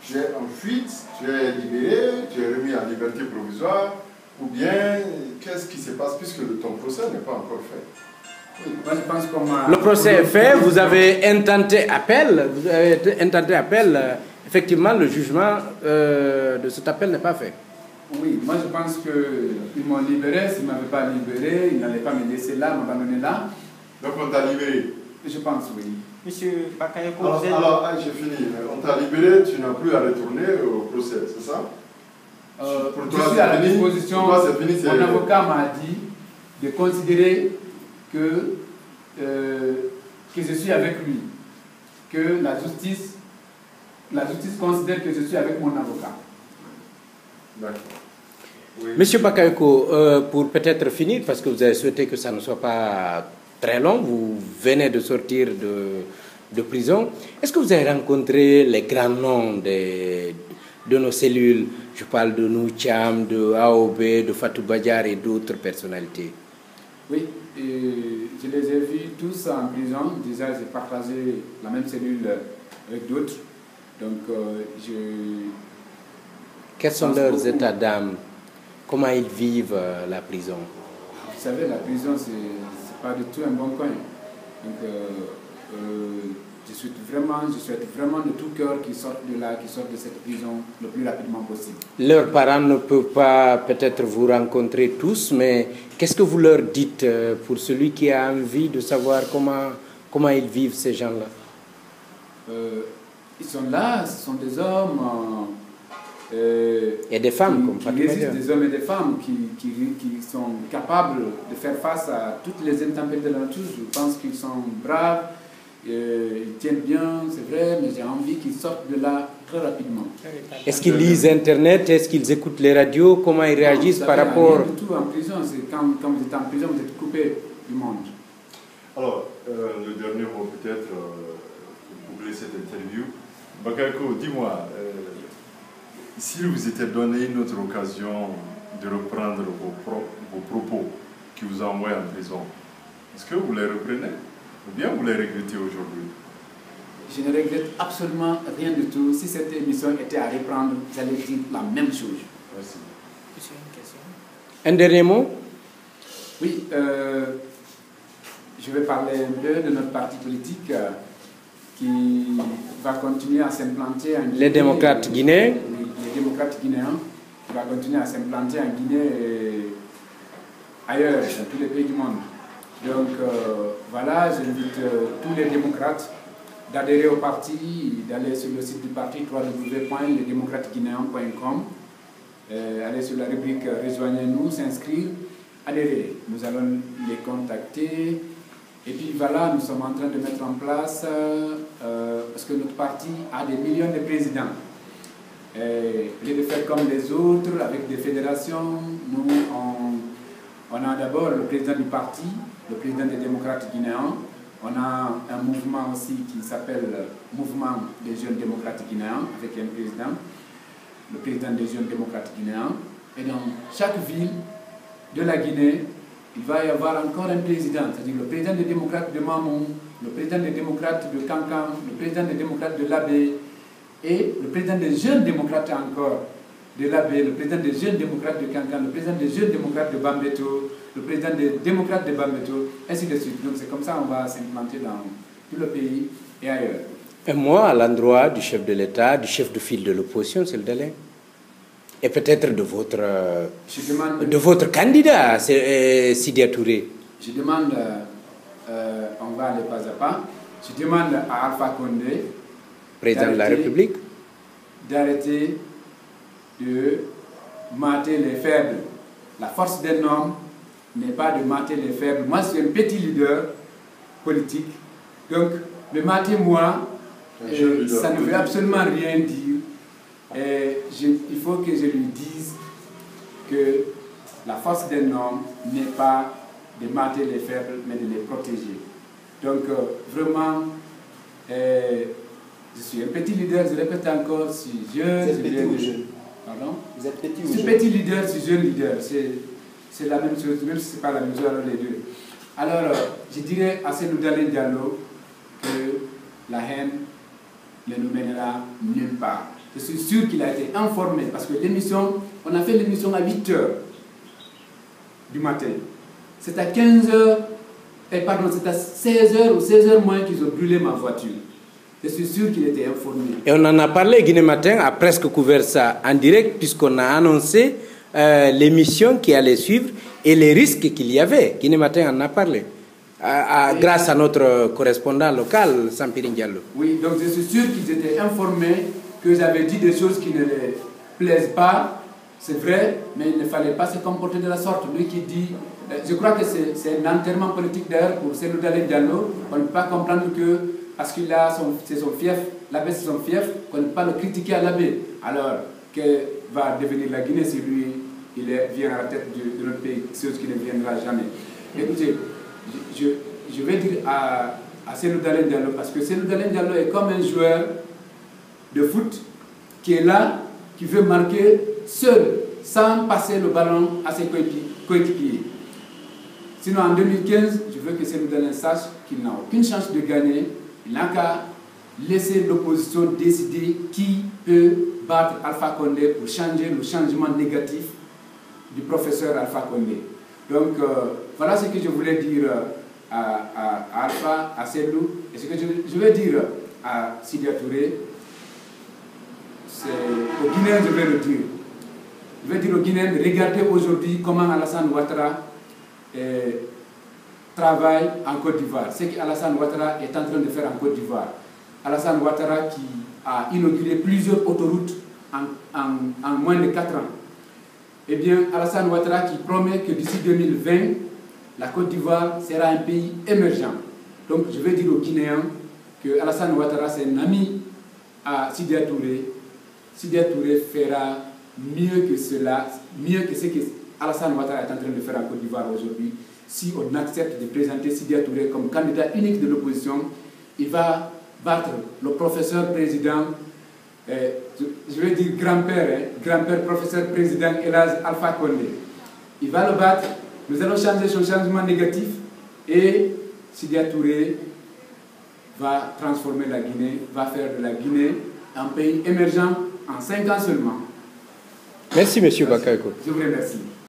tu es en fuite, tu es libéré, tu es remis en liberté provisoire, ou bien qu'est-ce qui se passe puisque ton procès n'est pas encore fait? Oui, moi je pense qu'on le procès est fait, vous avez intenté appel, effectivement le jugement de cet appel n'est pas fait. Oui, moi je pense qu'ils m'ont libéré, s'ils ne m'avaient pas libéré, ils n'allaient pas me laisser là, m'abandonner là. Donc on t'a libéré? Je pense, oui. Monsieur Bakayoko, alors j'ai fini. On t'a libéré, tu n'as plus à retourner au procès, c'est ça? Pour toi, je suis à la disposition. Mon avocat m'a dit de considérer que je suis avec lui, que la justice considère que je suis avec mon avocat. D'accord. Oui. Monsieur Bakayoko, pour peut-être finir, parce que vous avez souhaité que ça ne soit pas très long, vous venez de sortir de prison, est-ce que vous avez rencontré les grands noms de nos cellules? Je parle de Noucham, de AOB, de Fatou Badiar et d'autres personnalités. Oui, je les ai vus tous en prison. Déjà, j'ai partagé la même cellule avec d'autres. Donc, quels sont leurs états d'âme? Comment ils vivent la prison? Vous savez, la prison, c'est pas du tout un bon coin. Donc, je souhaite vraiment de tout cœur qu'ils sortent de là, qu'ils sortent de cette prison le plus rapidement possible. Leurs parents ne peuvent pas peut-être vous rencontrer tous, mais qu'est-ce que vous leur dites pour celui qui a envie de savoir comment ils vivent, ces gens-là? Ils sont là, ce sont des hommes. Et des femmes, comme Fatou Badiar. Des hommes et des femmes qui sont capables de faire face à toutes les intempéries de la nature. Je pense qu'ils sont braves. Ils tiennent bien, c'est vrai, mais j'ai envie qu'ils sortent de là très rapidement. Est-ce qu'ils lisent Internet? Est-ce qu'ils écoutent les radios? Comment ils réagissent par rapport... Rien du tout en prison. Quand vous êtes en prison, vous êtes coupé du monde. Alors, le dernier mot peut-être pour boucler cette interview. Bakayoko, dis-moi, si vous étiez donné une autre occasion de reprendre vos propos qui vous ont envoyé en prison, est-ce que vous les reprenez? Ou bien vous les regrettez aujourd'hui? Je ne regrette absolument rien du tout. Si cette émission était à reprendre, j'allais dire la même chose. Merci. Monsieur, une question. Un dernier mot? Oui, je vais parler un peu de notre parti politique qui va continuer à s'implanter en Guinée. Les démocrates guinéens? Les démocrates guinéens qui va continuer à s'implanter en Guinée et ailleurs, dans tous les pays du monde. Donc voilà, j'invite tous les démocrates d'adhérer au parti, d'aller sur le site du parti www.lesdémocratesguinéens.com, aller sur la rubrique Rejoignez-nous, s'inscrire, adhérer. Nous allons les contacter. Et puis voilà, nous sommes en train de mettre en place, parce que notre parti a des millions de présidents. Et au lieu de faire comme les autres, avec des fédérations, nous, on a d'abord le président du parti, le président des démocrates guinéens. On a un mouvement aussi qui s'appelle Mouvement des jeunes démocrates guinéens, avec un président, le président des jeunes démocrates guinéens. Et dans chaque ville de la Guinée, il va y avoir encore un président, c'est-à-dire le président des démocrates de Mamou, le président des démocrates de Kankan, le président des démocrates de l'Abbé, et le président des jeunes démocrates encore de l'Abbé, le président des jeunes démocrates de Kankan, le président des jeunes démocrates de Bambeto, le président des démocrates de Bambeto, ainsi de suite. Donc c'est comme ça qu'on va s'implanter dans tout le pays et ailleurs. Et moi, à l'endroit du chef de l'État, du chef de file de l'opposition, c'est le délai. Et peut-être de votre candidat, Sidya Touré. Je demande, on va aller pas à pas, je demande à Alpha Condé, président de la République, d'arrêter de mater les faibles. La force d'un homme n'est pas de mater les faibles. Moi, je suis un petit leader politique. Donc, me mater moi, ça ne veut absolument rien dire. Et il faut que je lui dise que la force d'un homme n'est pas de mater les faibles, mais de les protéger. Donc, vraiment, je suis un petit leader, je répète encore, je suis jeune. Vous êtes petit ou jeune? Pardon? Vous êtes petit ou je suis jeune? Petit leader, je suis jeune leader. C'est la même chose, même si ce n'est pas la même chose, alors les deux. Alors, je dirais à Cellou Dalein Diallo que la haine ne nous mènera nulle part. je suis sûr qu'il a été informé, parce que l'émission, on a fait l'émission à 8 h du matin. C'est à 15 h, pardon, c'est à 16 h ou 16 h moins qu'ils ont brûlé ma voiture. Je suis sûr qu'il était informé. Et on en a parlé, Guinée Matin a presque couvert ça en direct, puisqu'on a annoncé l'émission qui allait suivre et les risques qu'il y avait. Guinée Matin en a parlé, grâce à notre correspondant local, Sampirin Diallo. Oui, donc je suis sûr qu'ils étaient informés que j'avais dit des choses qui ne les plaisent pas. C'est vrai, mais il ne fallait pas se comporter de la sorte. Lui qui dit, je crois que c'est un enterrement politique d'ailleurs pour Cellou Dalein Diallo. On ne peut pas comprendre que, parce qu'il a c'est son fief, l'abbé c'est son fief, qu'on ne peut pas le critiquer à l'abbé. Alors, que va devenir la Guinée si lui, il vient à la tête de notre pays, chose qui ne viendra jamais. Écoutez, je vais dire à Cellou Dalein Diallo, parce que Cellou Dalein Diallo est comme un joueur de foot qui est là, qui veut marquer seul, sans passer le ballon à ses coéquipiers. Sinon, en 2015, je veux que Cellou Dalein sache qu'il n'a aucune chance de gagner. Il n'a qu'à laisser l'opposition décider qui peut battre Alpha Condé pour changer le changement négatif du professeur Alpha Condé. Donc, voilà ce que je voulais dire à Alpha, à Cellou, et ce que je vais dire à Sidya Touré. Aux Guinéens, je vais le dire. Je vais dire aux Guinéens de regarder aujourd'hui comment Alassane Ouattara travaille en Côte d'Ivoire. Ce qu'Alassane Ouattara est en train de faire en Côte d'Ivoire. Alassane Ouattara qui a inauguré plusieurs autoroutes en moins de 4 ans. Eh bien, Alassane Ouattara qui promet que d'ici 2020, la Côte d'Ivoire sera un pays émergent. Donc, je vais dire aux Guinéens que Alassane Ouattara, c'est un ami à Sidya Touré. Sidya Touré fera mieux que cela, mieux que ce que Alassane Ouattara est en train de faire en Côte d'Ivoire aujourd'hui. Si on accepte de présenter Sidya Touré comme candidat unique de l'opposition, il va battre le professeur président, je vais dire grand-père, grand-père professeur président Elhadji Alpha Condé. Il va le battre, nous allons changer son changement négatif et Sidya Touré va transformer la Guinée, va faire de la Guinée un pays émergent en 5 ans seulement. Merci, M. Bakayoko. Je vous remercie.